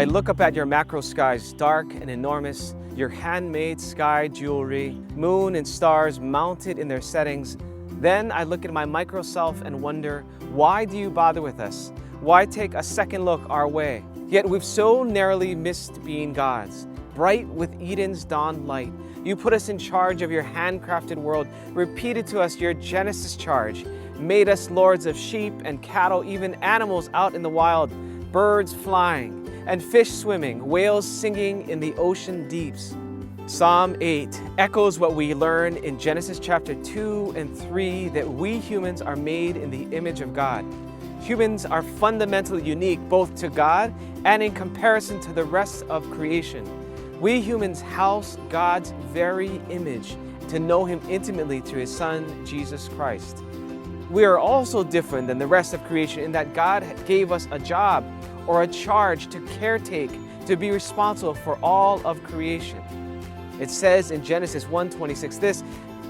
I look up at your macro skies, dark and enormous, your handmade sky jewelry, moon and stars mounted in their settings. Then I look at my micro self and wonder, why do you bother with us? Why take a second look our way? Yet we've so narrowly missed being gods, bright with Eden's dawn light. You put us in charge of your handcrafted world, repeated to us your Genesis charge, made us lords of sheep and cattle, even animals out in the wild, birds flying, and fish swimming, whales singing in the ocean deeps. Psalm 8 echoes what we learn in Genesis chapter 2 and 3, that we humans are made in the image of God. Humans are fundamentally unique both to God and in comparison to the rest of creation. We humans house God's very image to know Him intimately through His Son, Jesus Christ. We are also different than the rest of creation in that God gave us a job or a charge to caretake, to be responsible for all of creation. It says in Genesis 1:26 this,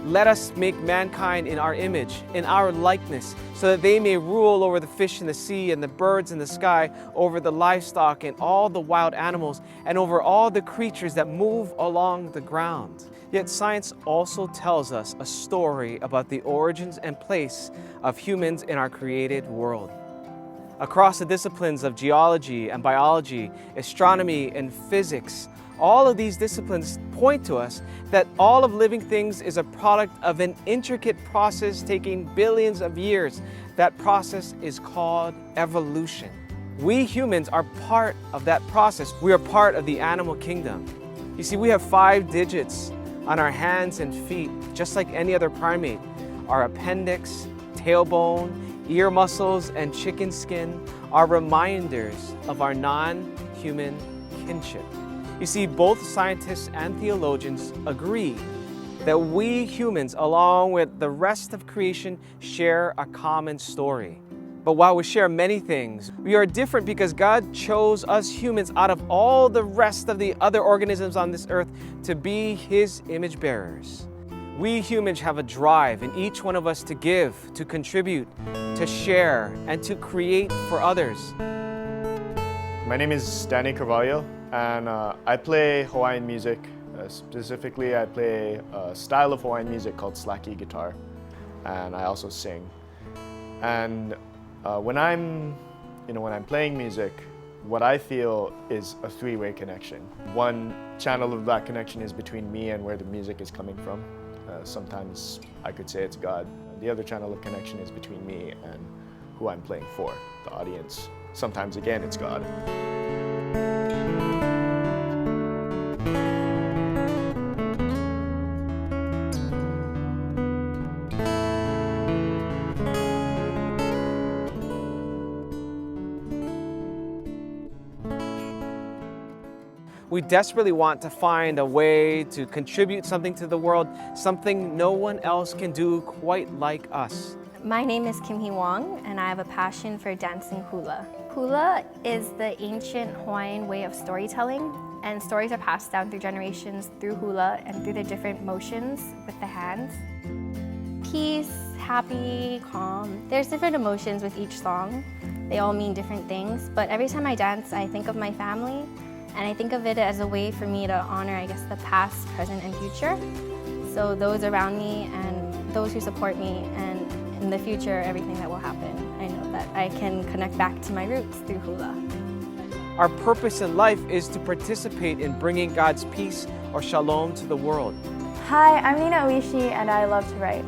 "Let us make mankind in our image, in our likeness, so that they may rule over the fish in the sea and the birds in the sky, over the livestock and all the wild animals, and over all the creatures that move along the ground." Yet science also tells us a story about the origins and place of humans in our created world. Across the disciplines of geology and biology, astronomy and physics, all of these disciplines point to us that all of living things is a product of an intricate process taking billions of years. That process is called evolution. We humans are part of that process. We are part of the animal kingdom. You see, we have 5 digits on our hands and feet, just like any other primate. Our appendix, tailbone, ear muscles, and chicken skin are reminders of our non-human kinship. You see, both scientists and theologians agree that we humans, along with the rest of creation, share a common story. But while we share many things, we are different because God chose us humans out of all the rest of the other organisms on this earth to be His image bearers. We humans have a drive in each one of us to give, to contribute, to share, and to create for others. My name is Danny Carvalho, and I play Hawaiian music. Specifically, I play a style of Hawaiian music called slacky guitar, and I also sing. And when I'm playing music, what I feel is a 3-way connection. One channel of that connection is between me and where the music is coming from. Sometimes I could say it's God. The other channel of connection is between me and who I'm playing for, the audience. Sometimes again, it's God. We desperately want to find a way to contribute something to the world, something no one else can do quite like us. My name is Kim Hee Wong, and I have a passion for dancing hula. Hula is the ancient Hawaiian way of storytelling, and stories are passed down through generations through hula and through the different motions with the hands. Peace, happy, calm. There's different emotions with each song. They all mean different things, but every time I dance, I think of my family, and I think of it as a way for me to honor, I guess, the past, present, and future. So those around me and those who support me, and in the future, everything that will happen. I know that I can connect back to my roots through hula. Our purpose in life is to participate in bringing God's peace or shalom to the world. Hi, I'm Nina Oishi, and I love to write.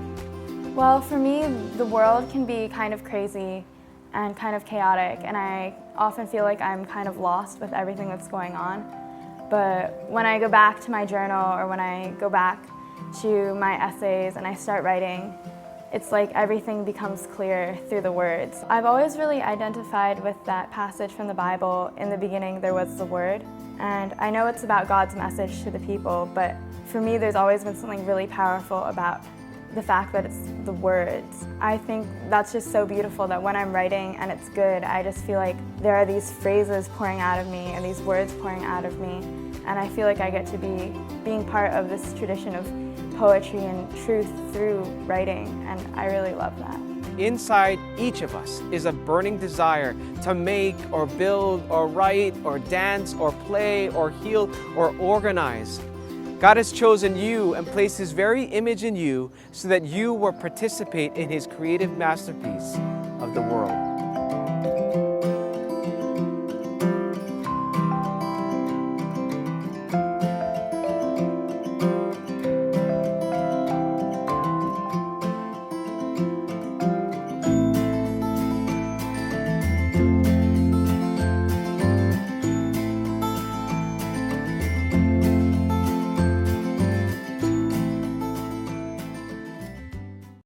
Well, for me, the world can be kind of crazy and kind of chaotic, and I often feel like I'm kind of lost with everything that's going on. But when I go back to my journal, or when I go back to my essays and I start writing, it's like everything becomes clear through the words. I've always really identified with that passage from the Bible, "In the beginning there was the Word," and I know it's about God's message to the people, but for me there's always been something really powerful about the fact that it's the words. I think that's just so beautiful that when I'm writing and it's good, I just feel like there are these phrases pouring out of me and these words pouring out of me, and I feel like I get to be being part of this tradition of poetry and truth through writing, and I really love that. inside each of us is a burning desire to make or build or write or dance or play or heal or organize. God has chosen you and placed His very image in you so that you will participate in His creative masterpiece of the world.